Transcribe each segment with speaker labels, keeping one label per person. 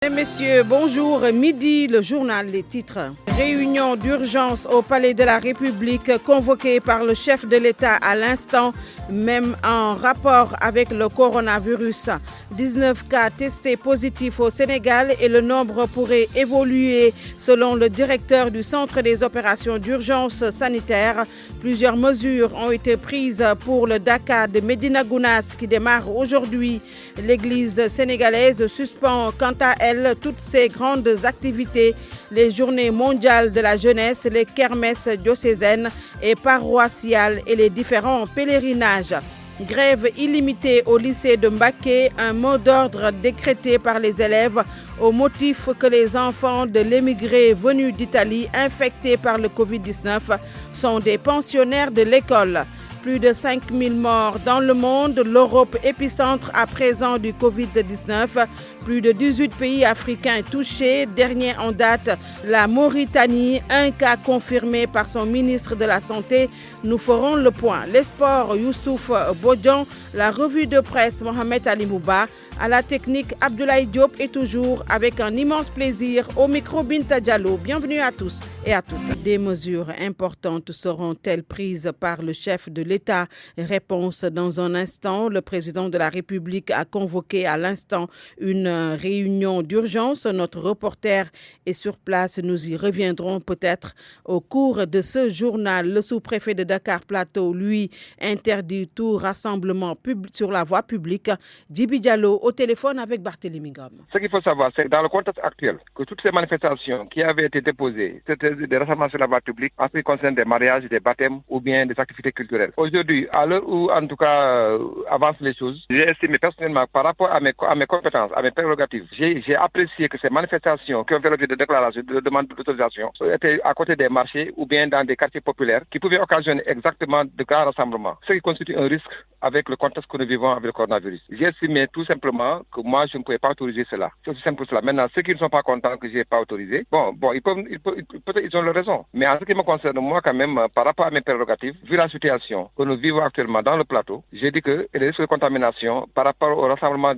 Speaker 1: Messieurs, bonjour. Midi, le journal, les titres. Réunion d'urgence au Palais de la République convoquée par le chef de l'État à l'instant, même en rapport avec le coronavirus. 19 cas testés positifs au Sénégal et le nombre pourrait évoluer selon le directeur du Centre des opérations d'urgence sanitaire. Plusieurs mesures ont été prises pour le Dakar de Médina Gounass qui démarre aujourd'hui. L'Église sénégalaise suspend quant à elle toutes ses grandes activités, les journées mondiales de la jeunesse, les kermesses diocésaines et paroissiales et les différents pèlerinages. Grève illimitée au lycée de Mbacké, un mot d'ordre décrété par les élèves au motif que les enfants de l'émigré venu d'Italie infectés par le Covid-19 sont des pensionnaires de l'école. Plus de 5000 morts dans le monde, l'Europe épicentre à présent du Covid-19. Plus de 18 pays africains touchés. Dernier en date, la Mauritanie. Un cas confirmé par son ministre de la Santé. Nous ferons le point. Les sports, Youssouf Bodian. La revue de presse, Mohamed Ali Mouba. À la technique, Abdoulaye Diop est toujours avec un immense plaisir au micro Binta Diallo. Bienvenue à tous et à toutes. Des mesures importantes seront-elles prises par le chef de l'État? Réponse dans un instant. Le président de la République a convoqué à l'instant une réunion d'urgence. Notre reporter est sur place. Nous y reviendrons peut-être au cours de ce journal. Le sous-préfet de Dakar Plateau, lui, interdit tout rassemblement sur la voie publique. Djibi Diallo au téléphone avec Barthélémy Ngom.
Speaker 2: Ce qu'il faut savoir, c'est que dans le contexte actuel, que toutes ces manifestations qui avaient été déposées, c'était des rassemblements sur la voie publique en ce qui concerne des mariages, des baptêmes ou bien des activités culturelles. Aujourd'hui, à l'heure où, en tout cas, avancent les choses, j'ai estimé personnellement, par rapport à mes compétences, à mes prérogatives, j'ai apprécié que ces manifestations qui ont fait l'objet de déclarations, de demandes d'autorisation, étaient à côté des marchés ou bien dans des quartiers populaires qui pouvaient occasionner exactement de grands rassemblements, ce qui constitue un risque avec le contexte que nous vivons avec le coronavirus. J'ai estimé tout simplement que moi, je ne pouvais pas autoriser cela. C'est aussi simple que cela. Maintenant, ceux qui ne sont pas contents que je n'ai pas autorisé, peut-être ils ont leur raison. Mais en ce qui me concerne, moi, quand même, par rapport à mes prérogatives, vu la situation que nous vivons actuellement dans le plateau, j'ai dit que les risques de contamination par rapport au rassemblement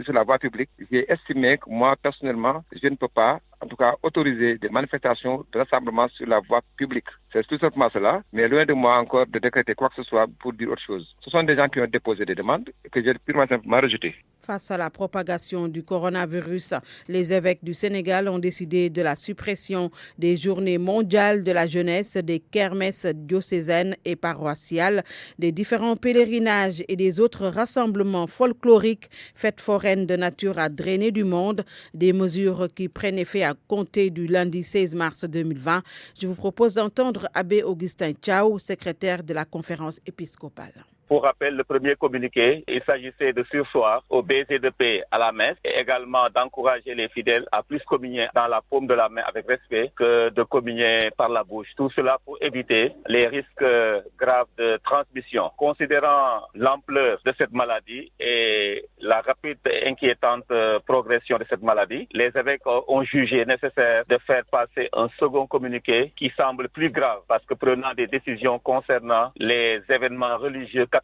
Speaker 2: sur la voie publique, j'ai estimé que moi, personnellement, je ne peux pas, en tout cas, autoriser des manifestations de rassemblement sur la voie publique. C'est tout simplement cela, mais loin de moi encore de décréter quoi que ce soit pour dire autre chose. Ce sont des gens qui ont déposé des demandes et que j'ai purement simplement rejetées.
Speaker 1: Face à la propagation du coronavirus, les évêques du Sénégal ont décidé de la suppression des journées mondiales de la jeunesse, des kermesses diocésaines et paroissiales, des différents pèlerinages et des autres rassemblements folkloriques, fêtes foraines de nature à drainer du monde, des mesures qui prennent effet à compter du lundi 16 mars 2020. Je vous propose d'entendre Abbé Augustin Thiaw, secrétaire de la conférence épiscopale.
Speaker 3: Pour rappel, le premier communiqué, il s'agissait de surseoir au baiser de paix à la messe et également d'encourager les fidèles à plus communier dans la paume de la main avec respect que de communier par la bouche. Tout cela pour éviter les risques graves de transmission. Considérant l'ampleur de cette maladie et la rapide et inquiétante progression de cette maladie, les évêques ont jugé nécessaire de faire passer un second communiqué qui semble plus grave parce que prenant des décisions concernant les événements religieux catholiques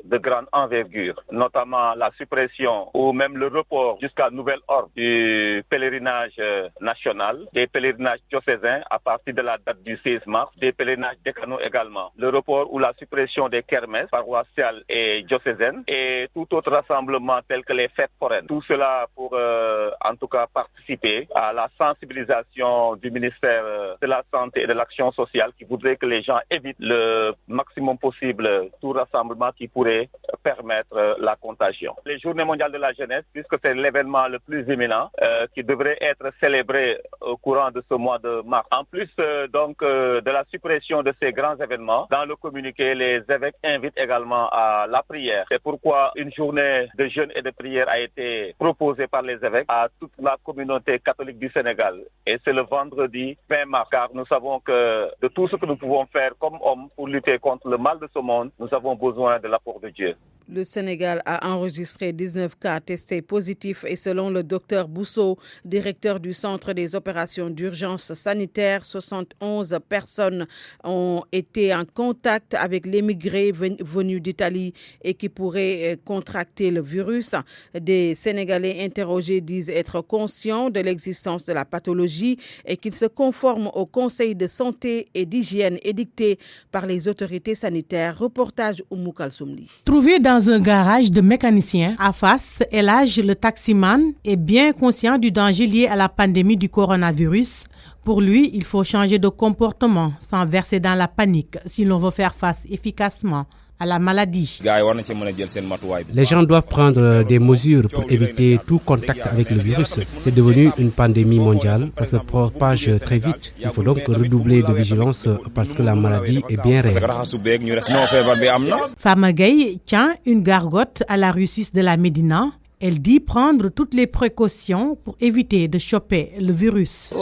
Speaker 3: de grande envergure, notamment la suppression ou même le report jusqu'à nouvel ordre du pèlerinage national, des pèlerinages diocésains à partir de la date du 16 mars, des pèlerinages décanaux également, le report ou la suppression des kermesses paroissiales et diocésaines et tout autre rassemblement tel que les fêtes foraines. Tout cela pour en tout cas participer à la sensibilisation du ministère de la Santé et de l'Action sociale qui voudrait que les gens évitent le maximum possible tout rassemblement qui pourrait permettre la contagion. Les Journées mondiales de la jeunesse, puisque c'est l'événement le plus imminent qui devrait être célébré au courant de ce mois de mars. En plus de la suppression de ces grands événements, dans le communiqué, les évêques invitent également à la prière. C'est pourquoi une journée de jeûne et de prière a été proposée par les évêques à toute la communauté catholique du Sénégal. Et c'est le vendredi 20 mars, car nous savons que de tout ce que nous pouvons faire comme hommes pour lutter contre le mal de ce monde, nous avons besoin de l'apport de Dieu.
Speaker 1: Le Sénégal a enregistré 19 cas testés positifs et selon le docteur Bousso, directeur du Centre des opérations d'urgence sanitaire, 71 personnes ont été en contact avec l'émigré venu d'Italie et qui pourraient contracter le virus. virus. Des Sénégalais interrogés disent être conscients de l'existence de la pathologie et qu'ils se conforment aux conseils de santé et d'hygiène édictés par les autorités sanitaires. Reportage Oumou Kalsoumli.
Speaker 4: Trouvé dans un garage de mécaniciens à Fass, Elhaj, le taximan, est bien conscient du danger lié à la pandémie du coronavirus. Pour lui, il faut changer de comportement sans verser dans la panique si l'on veut faire face efficacement à la maladie.
Speaker 5: Les gens doivent prendre des mesures pour éviter tout contact avec le virus. C'est devenu une pandémie mondiale, ça se propage très vite. Il faut donc redoubler de vigilance parce que la maladie est bien réelle.
Speaker 4: Fama Gaye tient une gargote à la rue 6 de la Médina. Elle dit prendre toutes les précautions pour éviter de choper le virus.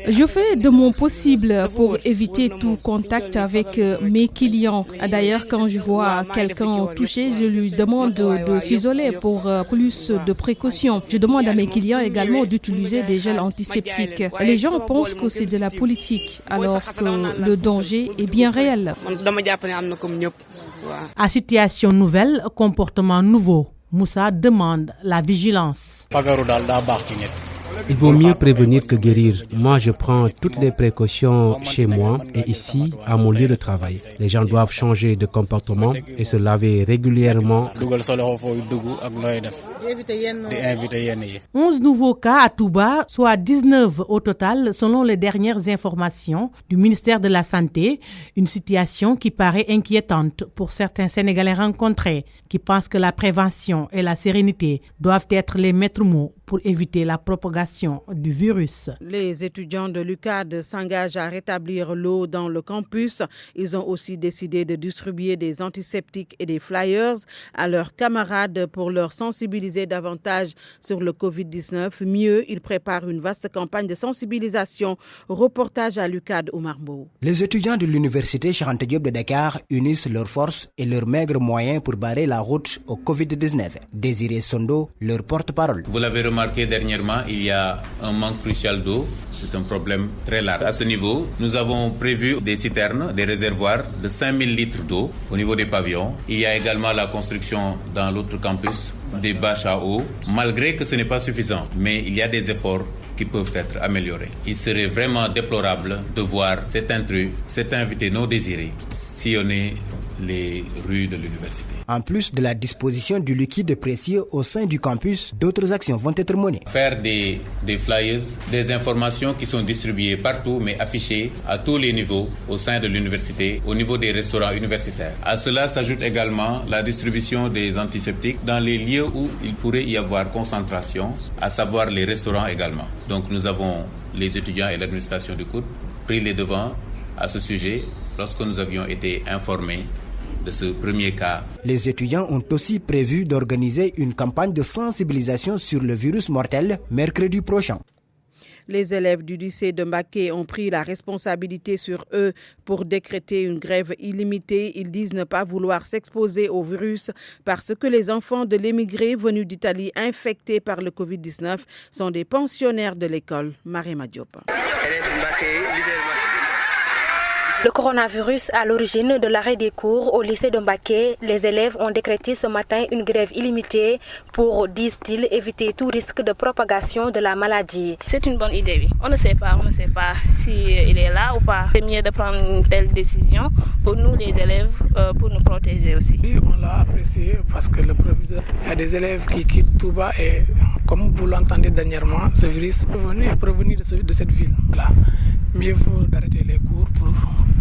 Speaker 6: Je fais de mon possible pour éviter tout contact avec mes clients. D'ailleurs, quand je vois quelqu'un touché, je lui demande de s'isoler pour plus de précautions. Je demande à mes clients également d'utiliser des gels antiseptiques. Les gens pensent que c'est de la politique, alors que le danger est bien réel.
Speaker 4: À situation nouvelle, comportement nouveau, Moussa demande la vigilance.
Speaker 5: Il vaut mieux prévenir que guérir. Moi, je prends toutes les précautions chez moi et ici, à mon lieu de travail. Les gens doivent changer de comportement et se laver régulièrement.
Speaker 4: 11 nouveaux cas à Touba, soit 19 au total selon les dernières informations du ministère de la Santé. Une situation qui paraît inquiétante pour certains Sénégalais rencontrés qui pensent que la prévention et la sérénité doivent être les maîtres mots pour éviter la propagation du virus.
Speaker 1: Les étudiants de l'UCAD s'engagent à rétablir l'eau dans le campus. Ils ont aussi décidé de distribuer des antiseptiques et des flyers à leurs camarades pour leur sensibiliser davantage sur le Covid-19. Mieux, ils préparent une vaste campagne de sensibilisation. Reportage à l'UCAD Oumar Mbow.
Speaker 7: Les étudiants de l'université Cheikh Anta Diop de Dakar unissent leurs forces et leurs maigres moyens pour barrer la route au Covid-19. Désiré Sondo, leur porte-parole.
Speaker 8: Vous l'avez remarqué dernièrement, il y a un manque crucial d'eau. C'est un problème très large. À ce niveau, nous avons prévu des citernes, des réservoirs de 5000 litres d'eau au niveau des pavillons. Il y a également la construction dans l'autre campus des bâches à eau, malgré que ce n'est pas suffisant. Mais il y a des efforts qui peuvent être améliorés. Il serait vraiment déplorable de voir cet intrus, cet invité non désiré, sillonner les rues de l'université.
Speaker 7: En plus de la disposition du liquide précieux au sein du campus, d'autres actions vont être menées.
Speaker 8: Faire des flyers, des informations qui sont distribuées partout mais affichées à tous les niveaux au sein de l'université, au niveau des restaurants universitaires. À cela s'ajoute également la distribution des antiseptiques dans les lieux où il pourrait y avoir concentration, à savoir les restaurants également. Donc nous avons, les étudiants et l'administration du COUD, pris les devants à ce sujet lorsque nous avions été informés de ce premier cas.
Speaker 7: Les étudiants ont aussi prévu d'organiser une campagne de sensibilisation sur le virus mortel mercredi prochain.
Speaker 1: Les élèves du lycée de Mbacké ont pris la responsabilité sur eux pour décréter une grève illimitée. Ils disent ne pas vouloir s'exposer au virus parce que les enfants de l'émigré venus d'Italie infectés par le Covid-19 sont des pensionnaires de l'école. Marema Diop.
Speaker 9: Le coronavirus à l'origine de l'arrêt des cours au lycée de Mbacké, les élèves ont décrété ce matin une grève illimitée pour, disent-ils, éviter tout risque de propagation de la maladie.
Speaker 10: C'est une bonne idée, oui. On ne sait pas s'il est là ou pas. C'est mieux de prendre une telle décision pour nous les élèves, pour nous protéger aussi.
Speaker 11: Oui, on l'a apprécié parce que le proviseur, il y a des élèves qui quittent Touba et comme vous l'entendez dernièrement, ce virus est provenu de cette ville. Voilà. Mieux vaut d'arrêter les cours pour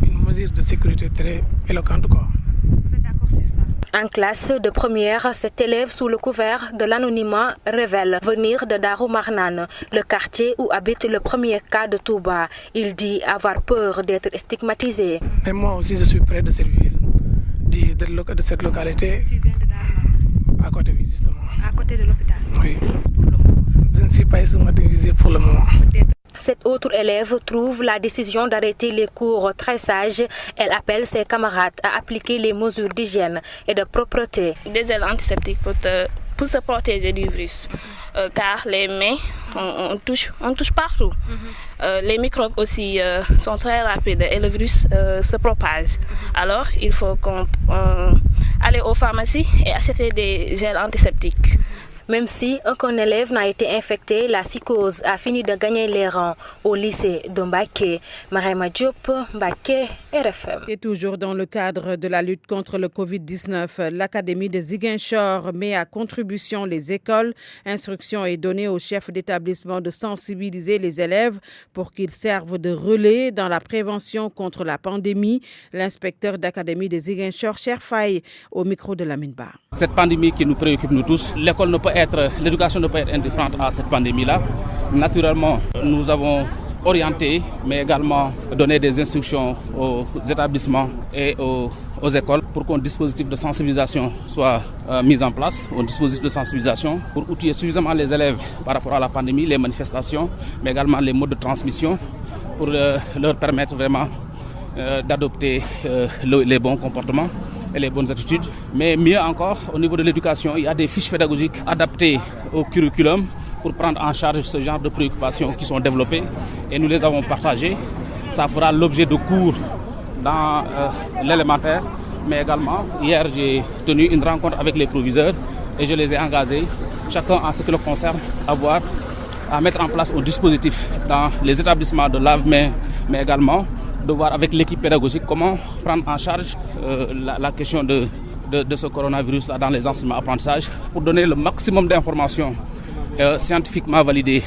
Speaker 11: une mesure de sécurité très éloquente.
Speaker 9: Vous êtes d'accord sur ça? En classe de première, cet élève sous le couvert de l'anonymat révèle venir de Darou Marnane, le quartier où habite le premier cas de Touba. Il dit avoir peur d'être stigmatisé.
Speaker 11: Et moi aussi, je suis près de cette ville, de cette localité.
Speaker 9: Tu viens de Darou?
Speaker 11: À côté, justement.
Speaker 9: À côté de l'hôpital?
Speaker 11: Oui. Je ne suis pas stigmatisé pour le moment.
Speaker 9: Cette autre élève trouve la décision d'arrêter les cours très sage. Elle appelle ses camarades à appliquer les mesures d'hygiène et de propreté.
Speaker 10: Des gels antiseptiques pour te pour se protéger du virus. Car les mains, on touche partout. Les microbes aussi sont très rapides et le virus se propage. Alors, il faut aller aux pharmacies et acheter des gels antiseptiques.
Speaker 9: Même si aucun élève n'a été infecté, la psychose a fini de gagner les rangs au lycée de Mbacké. Mariama Diop, Mbacké, RFM.
Speaker 1: Et toujours dans le cadre de la lutte contre le Covid-19, l'Académie de Ziguinchor met à contribution les écoles. Instruction est donnée aux chefs d'établissement de sensibiliser les élèves pour qu'ils servent de relais dans la prévention contre la pandémie. L'inspecteur d'Académie de Ziguinchor, Cher Faye, au micro de Lamine Ba.
Speaker 12: Cette pandémie qui nous préoccupe nous tous, l'éducation ne peut être indifférente à cette pandémie-là. Naturellement, nous avons orienté, mais également donné des instructions aux établissements et aux écoles pour qu'un dispositif de sensibilisation soit mis en place, un dispositif de sensibilisation pour outiller suffisamment les élèves par rapport à la pandémie, les manifestations, mais également les modes de transmission pour leur permettre vraiment d'adopter les bons comportements et les bonnes attitudes. Mais mieux encore, au niveau de l'éducation, il y a des fiches pédagogiques adaptées au curriculum pour prendre en charge ce genre de préoccupations qui sont développées et nous les avons partagées. Ça fera l'objet de cours dans l'élémentaire, mais également, hier j'ai tenu une rencontre avec les proviseurs et je les ai engagés, chacun en ce qui le concerne, à mettre en place un dispositif dans les établissements de lave-mains, mais également de voir avec l'équipe pédagogique comment prendre en charge la question de ce coronavirus dans les enseignements apprentissages pour donner le maximum d'informations scientifiquement validées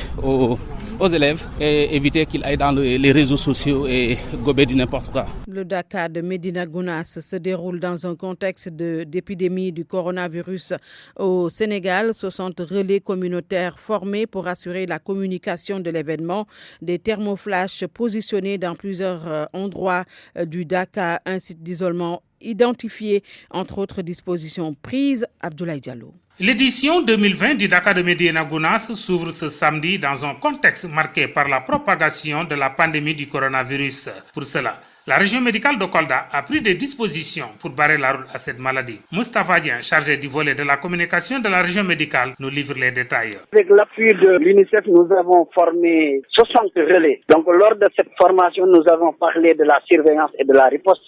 Speaker 12: aux élèves et éviter qu'ils aillent dans les réseaux sociaux et gober du n'importe quoi.
Speaker 1: Le Dakar de Médina Gounass se déroule dans un contexte d'épidémie du coronavirus au Sénégal. 60 relais communautaires formés pour assurer la communication de l'événement. Des thermoflash positionnés dans plusieurs endroits du Dakar, un site d'isolement identifié, entre autres dispositions prises. Abdoulaye Diallo.
Speaker 13: L'édition 2020 du Dakar de Médina Gounass s'ouvre ce samedi dans un contexte marqué par la propagation de la pandémie du coronavirus. Pour cela, la région médicale de Kolda a pris des dispositions pour barrer la route à cette maladie. Moustapha Dien, chargé du volet de la communication de la région médicale, nous livre les détails.
Speaker 14: Avec l'appui de l'UNICEF, nous avons formé 60 relais. Donc lors de cette formation, nous avons parlé de la surveillance et de la riposte.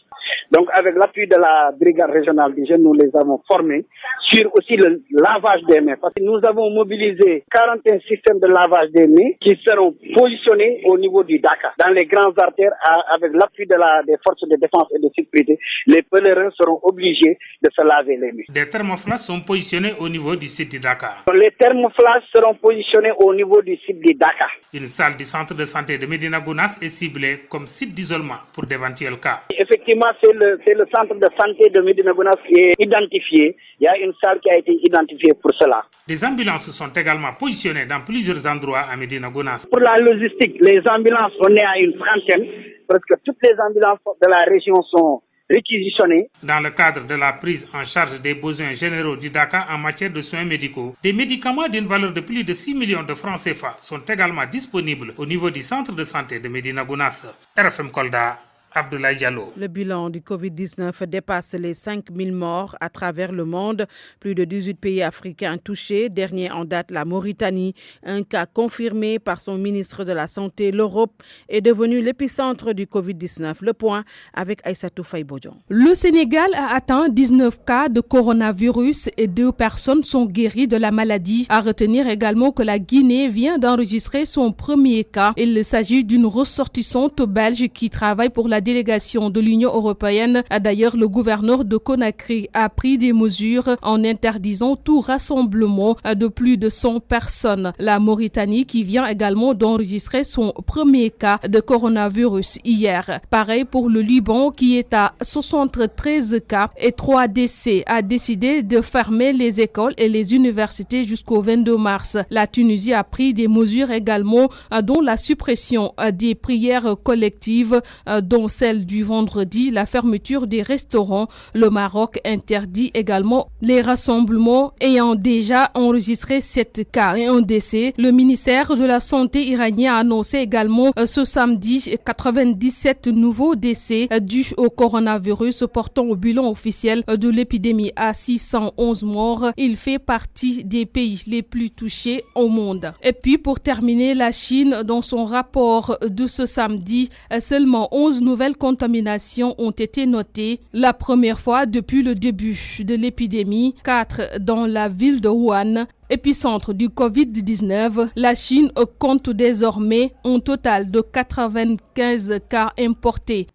Speaker 14: Donc avec l'appui de la brigade régionale des jeunes, nous les avons formés sur aussi le lavage des mains. Parce que nous avons mobilisé 41 systèmes de lavage des mains qui seront positionnés au niveau du Dakar. Dans les grandes artères, avec l'appui des forces de défense et de sécurité, les pèlerins seront obligés de se laver les mains.
Speaker 13: Des thermoflash sont positionnés au niveau du site du Dakar.
Speaker 14: Les thermoflash seront positionnés au niveau du site du Dakar.
Speaker 13: Une salle du centre de santé de Médina Gounass est ciblée comme site d'isolement pour d'éventuels cas.
Speaker 14: Effectivement, c'est le centre de santé de Médina Gounass qui est identifié. Il y a une salle qui a été identifiée pour cela.
Speaker 13: Des ambulances sont également positionnées dans plusieurs endroits à Médina Gounass.
Speaker 14: Pour la logistique, les ambulances, on est à une trentaine. Presque toutes les ambulances de la région sont réquisitionnées.
Speaker 13: Dans le cadre de la prise en charge des besoins généraux du Dakar en matière de soins médicaux, des médicaments d'une valeur de plus de 6 millions de francs CFA sont également disponibles au niveau du centre de santé de Médina Gounass. RFM Kolda, Abdoulaye Diallo.
Speaker 1: Le bilan du Covid-19 dépasse les 5000 morts à travers le monde. Plus de 18 pays africains touchés. Dernier en date, la Mauritanie. Un cas confirmé par son ministre de la Santé. L'Europe est devenue l'épicentre du Covid-19. Le point avec Aïssatou Faye-Bodjon.
Speaker 6: Le Sénégal a atteint 19 cas de coronavirus et 2 personnes sont guéries de la maladie. À retenir également que la Guinée vient d'enregistrer son premier cas. Il s'agit d'une ressortissante belge qui travaille pour la délégation de l'Union européenne. D'ailleurs, le gouverneur de Conakry a pris des mesures en interdisant tout rassemblement de plus de 100 personnes. La Mauritanie qui vient également d'enregistrer son premier cas de coronavirus hier. Pareil pour le Liban qui est à 73 cas et 3 décès, a décidé de fermer les écoles et les universités jusqu'au 22 mars. La Tunisie a pris des mesures également dont la suppression des prières collectives dont celle du vendredi, la fermeture des restaurants. Le Maroc interdit également les rassemblements ayant déjà enregistré 7 cas et un décès. Le ministère de la Santé iranien a annoncé également ce samedi 97 nouveaux décès dus au coronavirus, portant au bilan officiel de l'épidémie à 611 morts. Il fait partie des pays les plus touchés au monde. Et puis pour terminer, la Chine, dans son rapport de ce samedi, seulement 11 nouvelles contaminations ont été notées. La première fois depuis le début de l'épidémie, 4 dans la ville de Wuhan, épicentre du Covid-19. La Chine compte désormais un total de 95 cas importés.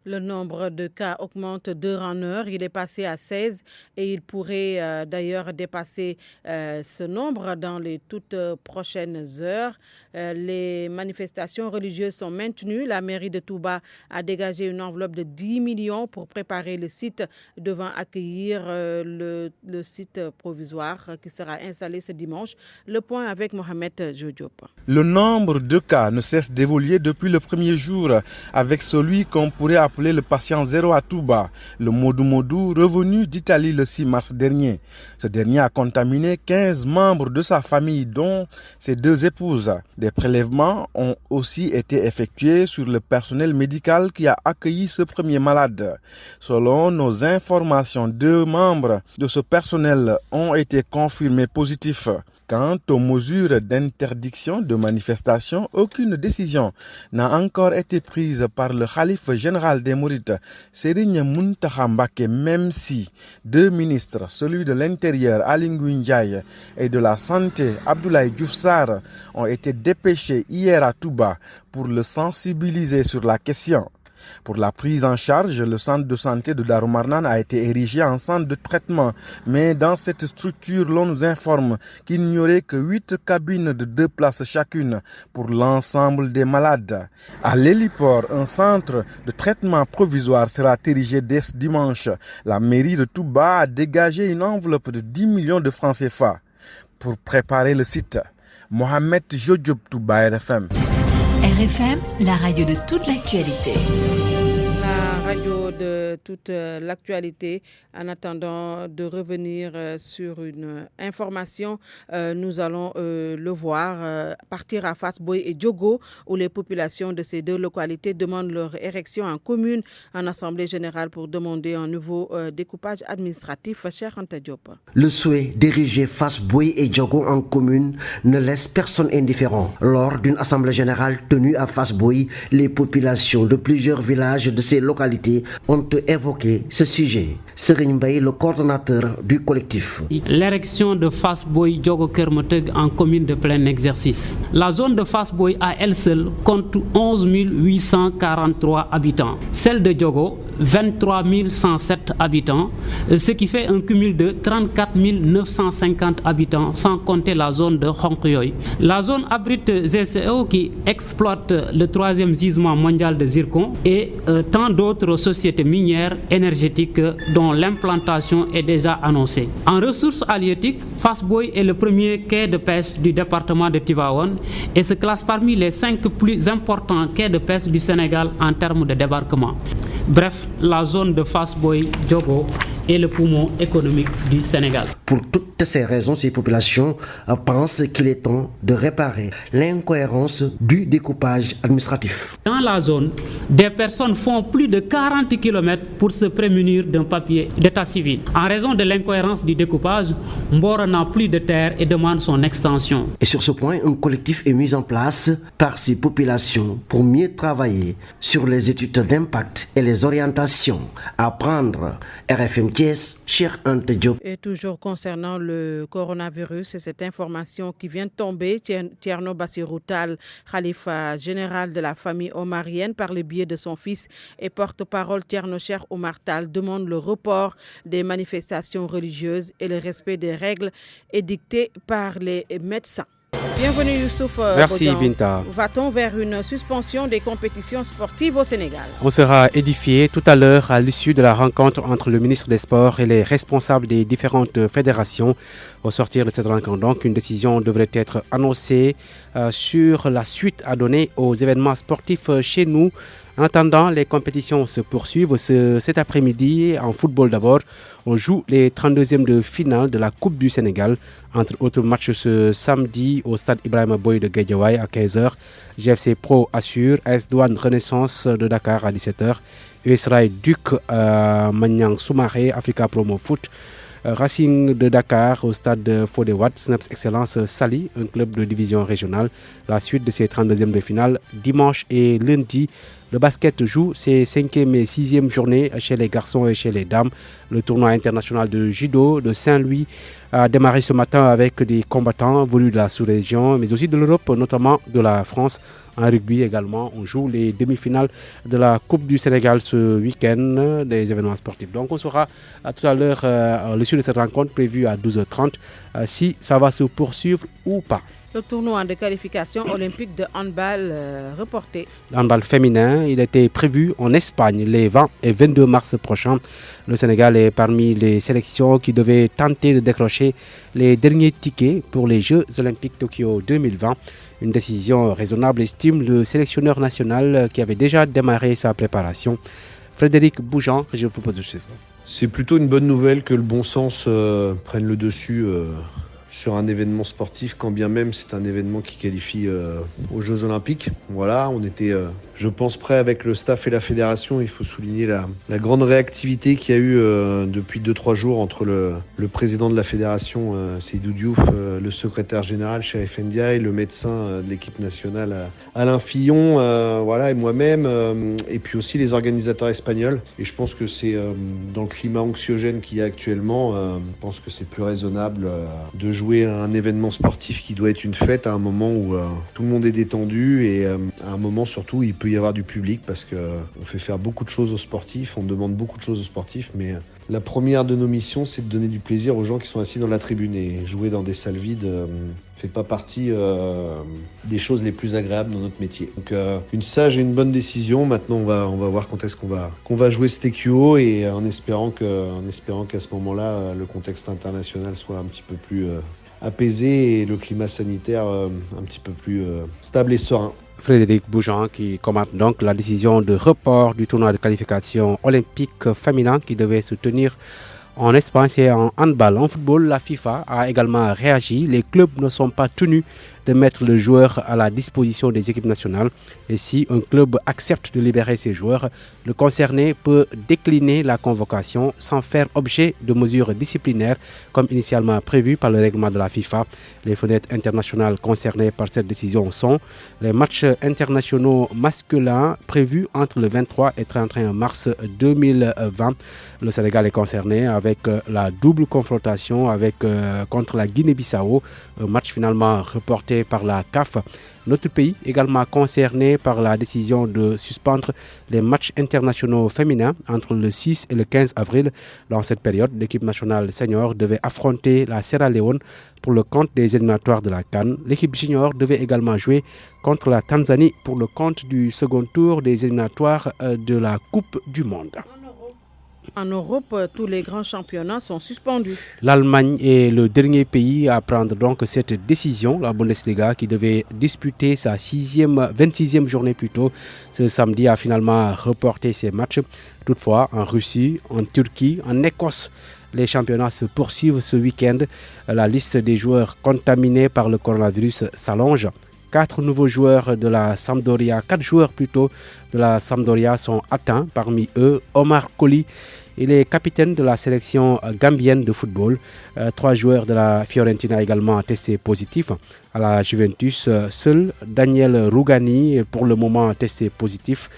Speaker 1: Le nombre de cas augmente d'heure en heure. Il est passé à 16 et il pourrait d'ailleurs dépasser ce nombre dans les toutes prochaines heures. Les manifestations religieuses sont maintenues. La mairie de Touba a dégagé une enveloppe de 10 millions pour préparer le site devant accueillir le site provisoire qui sera installé ce dimanche. Le point avec Mohamed Jodiop.
Speaker 15: Le nombre de cas ne cesse d'évoluer depuis le premier jour avec celui qu'on pourrait appeler le patient zéro à Touba, le Modou revenu d'Italie le 6 mars dernier. Ce dernier a contaminé 15 membres de sa famille, dont ses 2 épouses. Des prélèvements ont aussi été effectués sur le personnel médical qui a accueilli ce premier malade. Selon nos informations, 2 membres de ce personnel ont été confirmés positifs. Quant aux mesures d'interdiction de manifestation, aucune décision n'a encore été prise par le khalife général des Mourides, Serigne Mountakha Mbacké, même si 2 ministres, celui de l'Intérieur, Aly Ngouille Ndiaye, et de la Santé, Abdoulaye Diouf Sarr, ont été dépêchés hier à Touba pour le sensibiliser sur la question. Pour la prise en charge, le centre de santé de Darou Marnane a été érigé en centre de traitement. Mais dans cette structure, l'on nous informe qu'il n'y aurait que 8 cabines de 2 places chacune pour l'ensemble des malades. À l'héliport, un centre de traitement provisoire sera érigé dès ce dimanche. La mairie de Touba a dégagé une enveloppe de 10 millions de francs CFA pour préparer le site. Mohamed Jodiop, Touba, RFM.
Speaker 16: RFM, la radio de toute l'actualité.
Speaker 1: La radio de toute l'actualité. En attendant de revenir sur une information, nous allons le voir partir à Fass Boye et Diogo, où les populations de ces 2 localités demandent leur érection en commune en assemblée générale pour demander un nouveau découpage administratif. Cher Anta Diop.
Speaker 17: Le souhait d'ériger Fass Boye et Diogo en commune ne laisse personne indifférent. Lors d'une assemblée générale tenue à Fass Boye, les populations de plusieurs villages de ces localités ont évoqué ce sujet. Serigne Mbaye, le coordonnateur du collectif.
Speaker 18: L'érection de Fass Boye Diogo Keur Meteug en commune de plein exercice. La zone de Fass Boye à elle seule compte 11 843 habitants. Celle de Diogo, 23 107 habitants, ce qui fait un cumul de 34 950 habitants, sans compter la zone de Honkyoy. La zone abrite GCO qui exploite le 3e gisement mondial de zircon et tant d'autres sociétés minières énergétiques dont l'implantation est déjà annoncée. En ressources halieutiques, Fass Boye est le premier quai de pêche du département de Tivaouane et se classe parmi les 5 plus importants quais de pêche du Sénégal en termes de débarquement. Bref, la zone de Fass Boye Diogo est le poumon économique du Sénégal.
Speaker 17: Pour toutes ces raisons, ces populations pensent qu'il est temps de réparer l'incohérence du découpage administratif.
Speaker 18: Dans la zone, des personnes font plus de 40 km pour se prémunir d'un papier d'état civil. En raison de l'incohérence du découpage, Mboro n'a plus de terre et demande son extension.
Speaker 17: Et sur ce point, un collectif est mis en place par ces populations pour mieux travailler sur les études d'impact et les orientations à prendre. RFM Thiès, Cheikh Anta Diop.
Speaker 1: Et toujours concernant le coronavirus, et cette information qui vient de tomber, Thierno Bassirou Tall, khalifa général de la famille omarienne par le biais de son fils et porte-parole Thierno Cheikh Oumar Tall, demande le report des manifestations religieuses et le respect des règles édictées par les médecins. Bienvenue Youssouf.
Speaker 5: Merci
Speaker 1: Bodian.
Speaker 5: Binta.
Speaker 1: Va-t-on vers une suspension des compétitions sportives au Sénégal?
Speaker 5: On sera édifié tout à l'heure à l'issue de la rencontre entre le ministre des Sports et les responsables des différentes fédérations. Au sortir de cette rencontre, donc, une décision devrait être annoncée sur la suite à donner aux événements sportifs chez nous. En attendant, les compétitions se poursuivent. Cet après-midi, en football d'abord, on joue les 32e de finale de la Coupe du Sénégal. Entre autres matchs ce samedi au stade Ibrahima Boye de Guédiawaye à 15h. GFC Pro Assure, AS Douane Renaissance de Dakar à 17h. US Rail Duc Maniang Soumaré, Africa Promo Foot. Racing de Dakar au stade Fodé Wade, Snaps Excellence Sali, un club de division régionale. La suite de ces 32e de finale, dimanche et lundi. Le basket joue ses 5e et 6e journées chez les garçons et chez les dames. Le tournoi international de judo de Saint-Louis a démarré ce matin avec des combattants venus de la sous-région, mais aussi de l'Europe, notamment de la France. En rugby également, on joue les demi-finales de la Coupe du Sénégal ce week-end, des événements sportifs. Donc on saura tout à l'heure l'issue de cette rencontre prévue à 12h30 si ça va se poursuivre ou pas.
Speaker 1: Le tournoi de qualification olympique de handball reporté.
Speaker 5: Le handball féminin, il était prévu en Espagne les 20 et 22 mars prochains. Le Sénégal est parmi les sélections qui devaient tenter de décrocher les derniers tickets pour les Jeux olympiques Tokyo 2020. Une décision raisonnable, estime le sélectionneur national qui avait déjà démarré sa préparation. Frédéric Boujean, que je vous propose de suivre.
Speaker 19: C'est plutôt une bonne nouvelle que le bon sens prenne le dessus sur un événement sportif, quand bien même c'est un événement qui qualifie aux Jeux Olympiques. Voilà, on était, je pense, prêt avec le staff et la fédération. Il faut souligner la grande réactivité qu'il y a eu depuis 2-3 jours entre le président de la fédération, Seydou Diouf, le secrétaire général, Chérif Ndiaye, le médecin de l'équipe nationale, Alain Fillon, voilà, et moi-même, et puis aussi les organisateurs espagnols. Et je pense que c'est dans le climat anxiogène qu'il y a actuellement, je pense que c'est plus raisonnable de jouer à un événement sportif qui doit être une fête à un moment où tout le monde est détendu et à un moment surtout où il peut y avoir du public parce qu'on fait faire beaucoup de choses aux sportifs, on demande beaucoup de choses aux sportifs, mais la première de nos missions, c'est de donner du plaisir aux gens qui sont assis dans la tribune, et jouer dans des salles vides fait pas partie des choses les plus agréables dans notre métier. Donc une sage et une bonne décision. Maintenant, on va voir quand est-ce qu'on va jouer ce TQO, et en espérant qu'à ce moment-là, le contexte international soit un petit peu plus apaisé et le climat sanitaire un petit peu plus stable et serein.
Speaker 5: Frédéric Boujean qui commente donc la décision de report du tournoi de qualification olympique féminin qui devait se tenir en Espagne et en handball. En football, la FIFA a également réagi. Les clubs ne sont pas tenus de mettre le joueur à la disposition des équipes nationales. Et si un club accepte de libérer ses joueurs, le concerné peut décliner la convocation sans faire objet de mesures disciplinaires comme initialement prévu par le règlement de la FIFA. Les fenêtres internationales concernées par cette décision sont les matchs internationaux masculins prévus entre le 23 et 31 mars 2020. Le Sénégal est concerné avec la double confrontation contre la Guinée-Bissau, un match finalement reporté par la CAF. Notre pays également concerné par la décision de suspendre les matchs internationaux féminins entre le 6 et le 15 avril. Dans cette période, l'équipe nationale senior devait affronter la Sierra Leone pour le compte des éliminatoires de la CAN. L'équipe junior devait également jouer contre la Tanzanie pour le compte du second tour des éliminatoires de la Coupe du Monde.
Speaker 1: En Europe, tous les grands championnats sont suspendus.
Speaker 5: L'Allemagne est le dernier pays à prendre donc cette décision. La Bundesliga, qui devait disputer sa 26e journée plus tôt, ce samedi a finalement reporté ses matchs. Toutefois, en Russie, en Turquie, en Écosse, les championnats se poursuivent ce week-end. La liste des joueurs contaminés par le coronavirus s'allonge. 4 nouveaux joueurs de la Sampdoria, 4 joueurs plutôt de la Sampdoria sont atteints. Parmi eux, Omar Colley, il est capitaine de la sélection gambienne de football. 3 joueurs de la Fiorentina également testés positifs. À la Juventus, seul Daniel Rugani est pour le moment testé positif.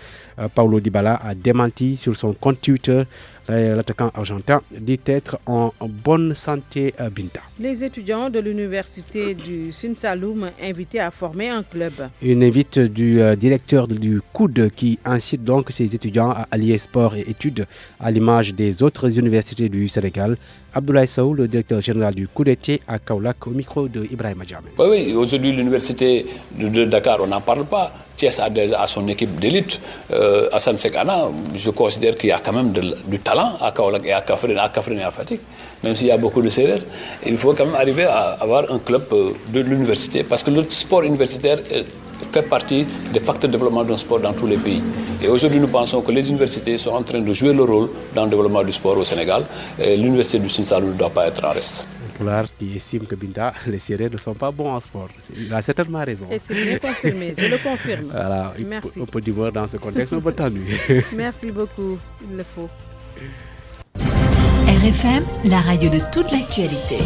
Speaker 5: Paulo Dybala a démenti sur son compte Twitter. L'attaquant argentin dit être en bonne santé. Binta.
Speaker 1: Les étudiants de l'université du Sine Saloum invités à former un club.
Speaker 5: Une invite du directeur du COUD qui incite donc ses étudiants à allier sport et études à l'image des autres universités du Sénégal. Abdoulaye Sow, le directeur général du COUD, était à Kaolack au micro de Ibrahima Djamé.
Speaker 20: Oui, aujourd'hui l'université de Dakar, on n'en parle pas. Thiès a son équipe d'élite. Hassan Sekana, je considère qu'il y a quand même du talent à Kaolack et à Kaffrine et à Fatick. Même s'il y a beaucoup de Sérères, il faut quand même arriver à avoir un club de l'université. Parce que le sport universitaire fait partie des facteurs de développement d'un sport dans tous les pays. Et aujourd'hui, nous pensons que les universités sont en train de jouer le rôle dans le développement du sport au Sénégal. Et l'université du Sine Saloum ne doit pas être en reste.
Speaker 5: Poulard qui estime que Binta, les Sérères ne sont pas bons en sport. Il a certainement raison.
Speaker 1: Et c'est bien confirmé, je le confirme.
Speaker 5: Voilà,
Speaker 1: merci.
Speaker 5: Un peu d'humeur dans ce contexte, un peu tendu.
Speaker 1: Merci beaucoup, il le faut.
Speaker 16: RFM, la radio de toute l'actualité.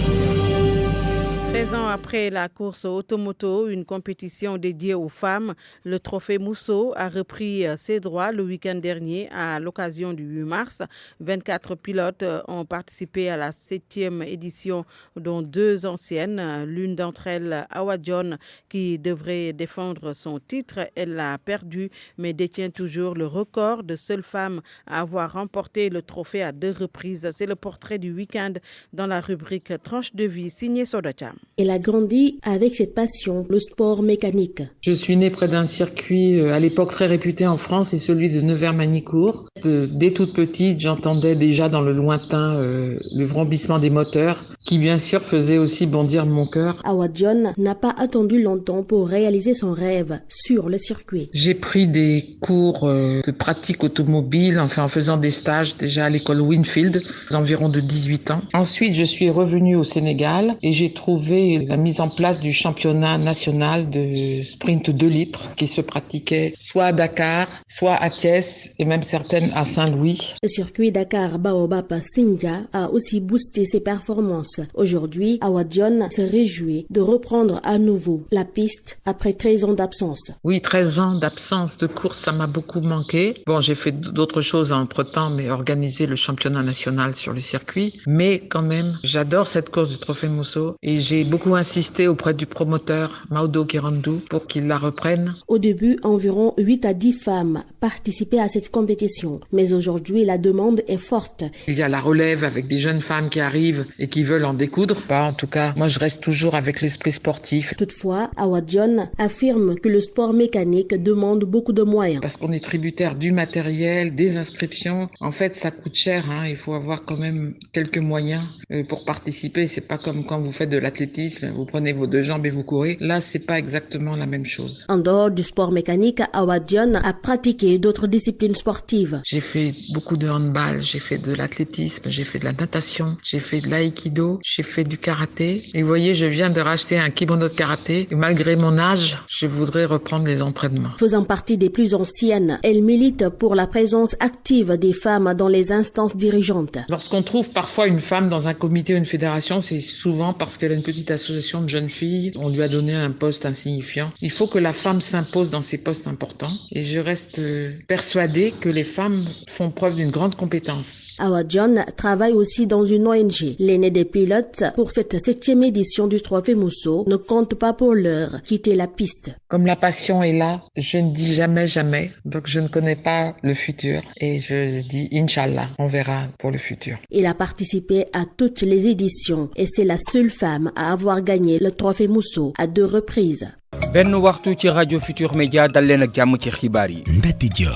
Speaker 1: 13 ans après la course automoto, une compétition dédiée aux femmes, le trophée Mousseau a repris ses droits le week-end dernier à l'occasion du 8 mars. 24 pilotes ont participé à la 7e édition, dont 2 anciennes. L'une d'entre elles, Awa John, qui devrait défendre son titre, elle l'a perdu, mais détient toujours le record de seule femme à avoir remporté le trophée à 2 reprises. C'est le portrait du week-end dans la rubrique Tranche de vie, signé Sodacham.
Speaker 21: Elle a grandi avec cette passion, le sport mécanique.
Speaker 22: Je suis née près d'un circuit à l'époque très réputé en France, c'est celui de Nevers-Manicourt. Dès toute petite, j'entendais déjà dans le lointain le vrombissement des moteurs, qui bien sûr faisait aussi bondir mon cœur.
Speaker 21: Awa John n'a pas attendu longtemps pour réaliser son rêve sur le circuit.
Speaker 22: J'ai pris des cours de pratique automobile, en faisant des stages déjà à l'école Winfield, environ de 18 ans. Ensuite, je suis revenue au Sénégal et j'ai trouvé la mise en place du championnat national de sprint 2 litres qui se pratiquait soit à Dakar, soit à Thiès et même certaines à Saint-Louis.
Speaker 21: Le circuit Dakar-Baobab-Sindia a aussi boosté ses performances. Aujourd'hui, Awa John se réjouit de reprendre à nouveau la piste après 13 ans d'absence.
Speaker 22: Oui, 13 ans d'absence de course, ça m'a beaucoup manqué. Bon, j'ai fait d'autres choses entre-temps, mais organiser le championnat national sur le circuit. Mais quand même, j'adore cette course du Trophée Mousseau et j'ai beaucoup insisté auprès du promoteur Maudo Kirandou pour qu'il la reprenne.
Speaker 21: Au début, environ 8 à 10 femmes participaient à cette compétition. Mais aujourd'hui, la demande est forte.
Speaker 22: Il y a la relève avec des jeunes femmes qui arrivent et qui veulent en découdre. En tout cas, moi je reste toujours avec l'esprit sportif.
Speaker 21: Toutefois, Awa John affirme que le sport mécanique demande beaucoup de moyens.
Speaker 22: Parce qu'on est tributaire du matériel, des inscriptions. En fait, ça coûte cher. Il faut avoir quand même quelques moyens pour participer. C'est pas comme quand vous faites de l'athlétisme, vous prenez vos 2 jambes et vous courez. Là, c'est pas exactement la même chose.
Speaker 21: En dehors du sport mécanique, Awa John a pratiqué d'autres disciplines sportives.
Speaker 22: J'ai fait beaucoup de handball, j'ai fait de l'athlétisme, j'ai fait de la natation, j'ai fait de l'aïkido, j'ai fait du karaté. Et vous voyez, je viens de racheter un kimono de karaté. Et malgré mon âge, je voudrais reprendre les entraînements.
Speaker 21: Faisant partie des plus anciennes, elle milite pour la présence active des femmes dans les instances dirigeantes.
Speaker 22: Lorsqu'on trouve parfois une femme dans un comité ou une fédération, c'est souvent parce qu'elle a une petite association de jeunes filles. On lui a donné un poste insignifiant. Il faut que la femme s'impose dans ces postes importants. Et je reste persuadée que les femmes font preuve d'une grande compétence.
Speaker 21: Awa John travaille aussi dans une ONG. L'aînée des pilotes pour cette 7e édition du Trophée Mousseau ne compte pas pour l'heure quitter la piste.
Speaker 22: Comme la passion est là, je ne dis jamais jamais. Donc je ne connais pas le futur. Et je dis Inch'Allah, on verra pour le futur.
Speaker 21: Il a participé à toutes les éditions et c'est la seule femme à avoir gagné le Trophée Mousseau à 2 reprises.
Speaker 23: benn waxtu ci rajo Futur Média dal leen ak jàmm ci xibaar yi. Ndati Diop.